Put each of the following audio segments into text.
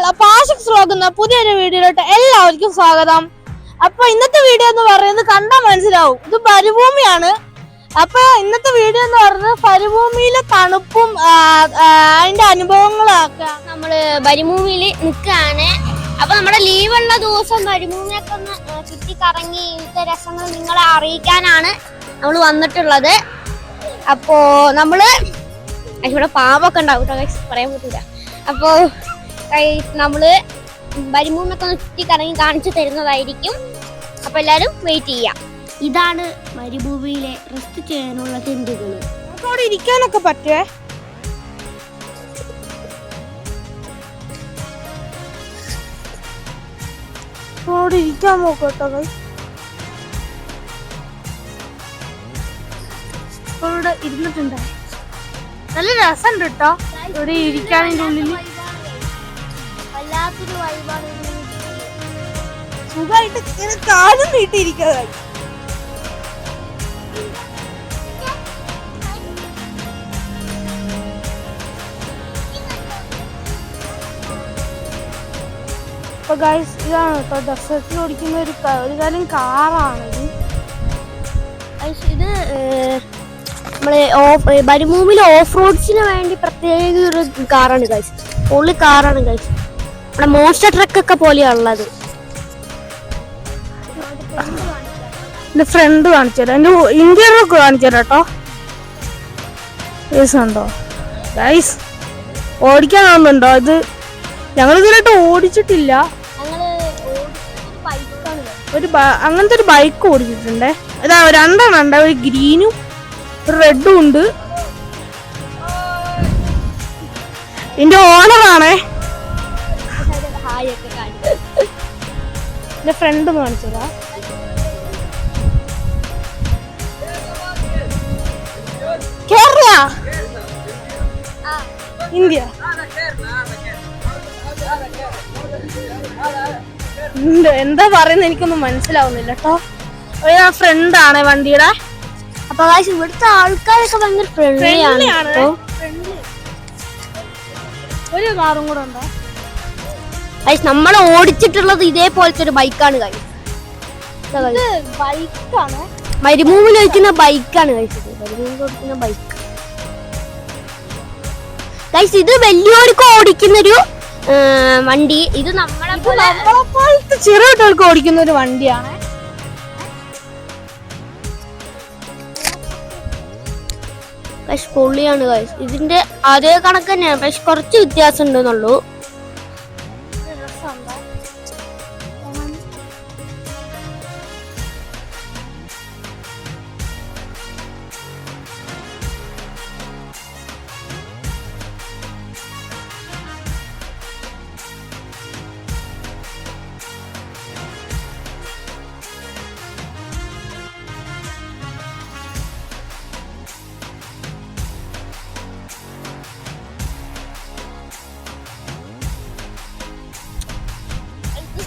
അപ്പൊ ആഷിഖ് വ്ലോഗ് എന്ന പുതിയൊരു വീഡിയോയിലോട്ട് എല്ലാവർക്കും സ്വാഗതം. അപ്പൊ ഇന്നത്തെ വീഡിയോ എന്ന് പറയുന്നത് കണ്ടാൽ മനസ്സിലാവും, ഇത് മരുഭൂമിയാണ്. അപ്പൊ ഇന്നത്തെ വീഡിയോ എന്ന് പറയുന്നത് മരുഭൂമിയിലെ തണുപ്പും അതിന്റെ അനുഭവങ്ങളും ഒക്കെ. നമ്മള് മരുഭൂമിയിൽ നിൽക്കുകയാണ്. അപ്പൊ നമ്മുടെ ലീവുള്ള ദിവസം മരുഭൂമിയൊക്കെ ഒന്ന് ചുറ്റിക്കറങ്ങി ഇവിടുത്തെ രസങ്ങൾ നിങ്ങളെ അറിയിക്കാനാണ് നമ്മൾ വന്നിട്ടുള്ളത്. അപ്പോ നമ്മള് ഇവിടെ പാമ്പൊക്കെ ഉണ്ടാവും കേട്ടോ, പറയാൻ പറ്റില്ല. അപ്പോ നമ്മള് മരുഭൂമിയൊക്കെ ഒന്ന് ചുറ്റിക്കറങ്ങി കാണിച്ചു തരുന്നതായിരിക്കും. അപ്പൊ എല്ലാരും വെയിറ്റ് ചെയ്യാം. ഇതാണ് മരുഭൂമിയിലെ റെസ്റ്റ് ചെയ്യാനുള്ള ടെന്റുകൾ. നമുക്ക് അവിടെ ഇരിക്കാനൊക്കെ പറ്റുവേ. അവിടെ ഇരിക്കാൻ നോക്കട്ടോ. ഇവിടെ ഇരുന്നിട്ടുണ്ട്, നല്ല രസമുണ്ട് കേട്ടോ ഇവിടെ ഇരിക്കാനിന്റെ ഉള്ളില്. വല്ലാത്തൊരു വൈബാണ്. സുഖമായിട്ട് ഇങ്ങനെ കാലും നീട്ടിയിരിക്കാതായി. അപ്പൊ ഗൈസ് ഇതാണ് കേട്ടോ ഡെസേർട്ടിൽ ഓടിക്കുന്ന ഒരു കാര്യം കാറാണിത്. ഇത് നമ്മള് മരുഭൂമിയിൽ ഓഫ് റോഡ്സിന് വേണ്ടി പ്രത്യേക ഒരു കാറാണ് ഗൈസ്. ഉള്ളി കാറാണ് ഗൈസ്. നമ്മുടെ മോൺസ്റ്റർ ട്രക്ക് ഒക്കെ പോലെയുള്ളത്. എന്റെ ഫ്രണ്ട് കാണിച്ചുതരാം, എന്റെ ഇന്ത്യയിലൊക്കെ കാണിച്ചുതരാം കേട്ടോ. ഉണ്ടോ ഗൈസ്, ഓടിക്കാനാവുന്നുണ്ടോ? ഇത് ഞങ്ങൾ ഇതുവരെയായിട്ട് ഓടിച്ചിട്ടില്ല. അങ്ങനത്തെ ഒരു ബൈക്ക് ഓടിച്ചിട്ടുണ്ടേ. അതാ രണ്ടെണ്ണം ഉണ്ട്, ഒരു ഗ്രീനും ഒരു റെഡും ഉണ്ട്. എന്റെ ഓണറാണേ. എന്റെ ഫ്രണ്ട് ഒന്ന് കാണിച്ചതാ. കേരള, ഇന്ത്യ. എന്താ പറയുന്നത് എനിക്കൊന്നും മനസ്സിലാവുന്നില്ല കേട്ടോ. ഫ്രണ്ടാണ് വണ്ടിയുടെ. അപ്പൊ ഇവിടുത്തെ ആൾക്കാരൊക്കെ ഭയങ്കര ഫ്രണ്ട്ലിയാണ്. ഒരു കാറും കൂടെ ഉണ്ടോ? നമ്മൾ ഓടിച്ചിട്ടുള്ളത് ഇതേപോലത്തെ ഒരു ബൈക്കാണ് ബൈക്കാണ്, മരുഭൂമിയിൽ ഓടിക്കുന്ന ബൈക്കാണ് മരുഭൂമിയിൽ ഓടിക്കുന്ന ബൈക്ക്. ഇത് വലിയവർക്ക് ഓടിക്കുന്നൊരു വണ്ടി. ഇത് നമ്മളെ പോലത്തെ ചെറിയ കുട്ടികൾക്ക് ഓടിക്കുന്ന ഒരു വണ്ടിയാണ്. പക്ഷെ പൊള്ളിയാണ് ഗൈസ്. ഇതിന്റെ അതേ കണക്ക് തന്നെയാണ്, പക്ഷെ കുറച്ച് വ്യത്യാസം ഉണ്ടെന്നുള്ളൂ.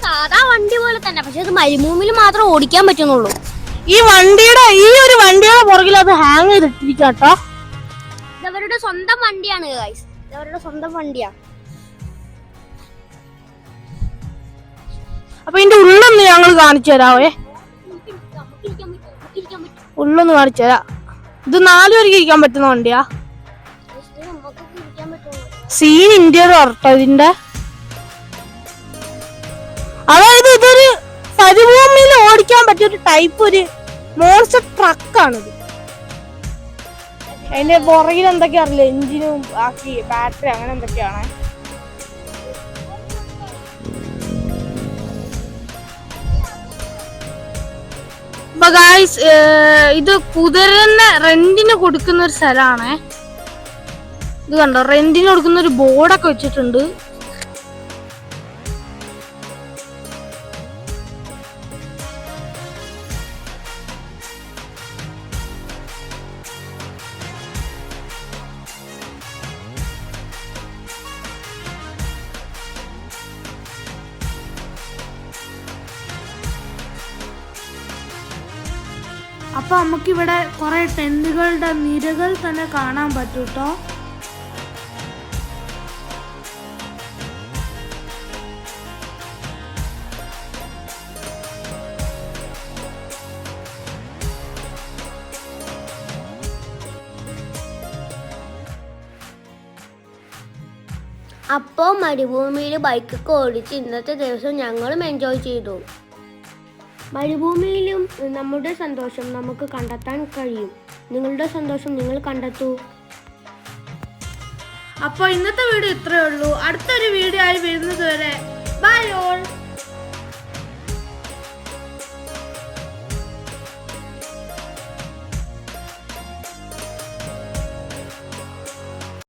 സാധാ വണ്ടി പോലെ തന്നെ, പക്ഷെ അത് മരുഭൂമിയിൽ മാത്രം ഓടിക്കാൻ പറ്റുന്നുള്ളൂ. ഈ ഒരു വണ്ടിയുടെ പുറകിൽ അത് ഹാങ് ചെയ്തിട്ടിരിക്കാം കേട്ടോ. ഇതവരുടെ സ്വന്തം വണ്ടിയാണ് ഗൈസ്, ഇതവരുടെ സ്വന്തം വണ്ടിയാ. അപ്പൊ ഇതിന്റെ ഉള്ളൊന്ന് ഞങ്ങൾ കാണിച്ചു തരാവേ. ഉള്ളൊന്ന് കാണിച്ചു തരാം. ഇത് 4 പേർക്ക് ഇരിക്കാൻ പറ്റുന്ന വണ്ടിയാ. സീൻ ഇന്ത്യയുടെ ഉറട്ടോ ഇതിന്റെ. അതായത് ഇതൊരു മരുഭൂമിയിൽ ഓടിക്കാൻ പറ്റിയ ഒരു ടൈപ്പ് ഒരു മോൺസ്റ്റർ ട്രക്കാണിത്. അതിന്റെ പുറകിൽ എന്തൊക്കെയാ അറിയില്ല, എഞ്ചിനും ആക്കി ബാറ്ററി അങ്ങനെ എന്തൊക്കെയാണ്. അപ്പൊ ഗായ്സ് ഇത് കുതിരനെ റെന്റിന് കൊടുക്കുന്ന ഒരു സ്ഥലമാണ്. ഇത് കണ്ടോ, റെന്റിന് കൊടുക്കുന്ന ഒരു ബോർഡൊക്കെ വെച്ചിട്ടുണ്ട്. അപ്പൊ നമുക്കിവിടെ കുറെ ടെന്റുകളുടെ നിരകൾ തന്നെ കാണാൻ പറ്റൂട്ടോ. അപ്പോൾ മരുഭൂമിയിൽ ബൈക്കൊക്കെ ഓടിച്ച് ഇന്നത്തെ ദിവസം ഞങ്ങളും എൻജോയ് ചെയ്തു. മരുഭൂമിയിലും നമ്മുടെ സന്തോഷം നമുക്ക് കണ്ടെത്താൻ കഴിയും. നിങ്ങളുടെ സന്തോഷം നിങ്ങൾ കണ്ടെത്തൂ. അപ്പോൾ ഇന്നത്തെ വീഡിയോ ഇത്രയേ ഉള്ളൂ. അടുത്തൊരു വീഡിയോ ആയി വരുന്നത് വരെ ബൈ ഓൾ.